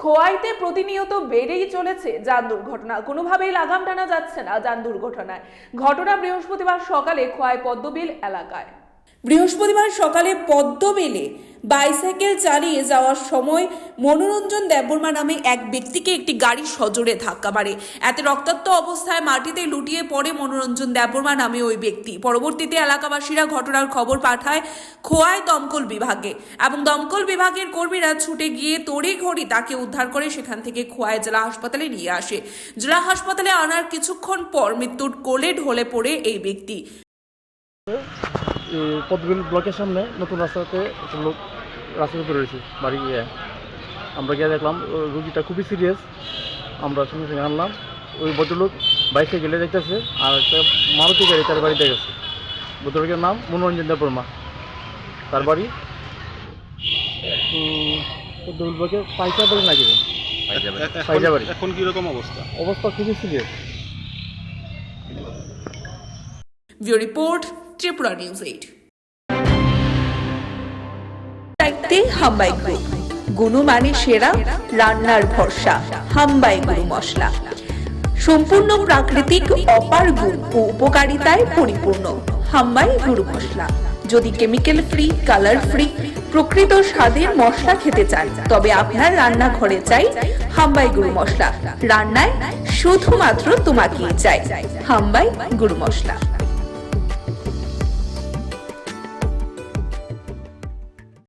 খোয়াইতে প্রতিনিয়ত বেড়েই চলেছে যান দুর্ঘটনা। কোনোভাবেই লাগাম টানা যাচ্ছে না যান দুর্ঘটনায়। ঘটনা বৃহস্পতিবার সকালে খোয়াই পদ্মবিল এলাকায়। বৃহস্পতিবার সকালে পদ্মবিলে বাইসাইকেল চালিয়ে যাওয়ার সময় মনোরঞ্জন দেববর্মা নামে এক ব্যক্তিকে একটি গাড়ি সজোরে ধাক্কা মারে। এতে রক্তাক্ত অবস্থায় মাটিতে লুটিয়ে পড়ে মনোরঞ্জন দেববর্মা নামে ওই ব্যক্তি। পরবর্তীতে এলাকাবাসীরা ঘটনার খবর পাঠায় খোয়াই দমকল বিভাগে এবং দমকল বিভাগের কর্মীরা ছুটে গিয়ে তড়িঘড়ি তাকে উদ্ধার করে সেখান থেকে খোয়াই জেলা হাসপাতালে নিয়ে আসে। জেলা হাসপাতালে আনার কিছুক্ষণ পর মৃত্যুর কোলে ঢলে পড়ে এই ব্যক্তি। পদ্মবিল ব্লকের সামনে নতুন রাস্তাতে একটা লোক রাস্তার উপরে রয়েছে বাড়ি গিয়ে আমরা গিয়ে দেখলাম রুগীটা খুবই সিরিয়াস। আমরা সঙ্গে সঙ্গে আনলাম। ওই ভদ্রলোক বাইকে গেলে দেখতেছে আর একটা মারুতি গাড়ি তার বাড়িতে গেছে। ভদ্রলোকের নাম মনোরঞ্জন দেববর্মা, তার বাড়ি পদ্মবিল ব্লকে পাইচা বাড়ি নাকি পাইচা বাড়ি। এখন কিরকম অবস্থা? অবস্থা খুবই serious. Bureau report, Tripura news 8। হাম্বাই গ্রুপ, গুণমানে সেরা, রান্নার ভরসা। হাম্বাই গুরু মশলা সম্পূর্ণ প্রাকৃতিক, অপার গুণ ও উপকারিতায় পরিপূর্ণ। হাম্বাই গুরু মশলা। যদি কেমিক্যাল ফ্রি, কালার ফ্রি, প্রকৃত স্বাদের মশলা খেতে চান তবে আপনার রান্নাঘরে চাই হাম্বাই গুরু মশলা। রান্নায় শুধুমাত্র তোমাকেই চাই হাম্বাই গুরু মশলা।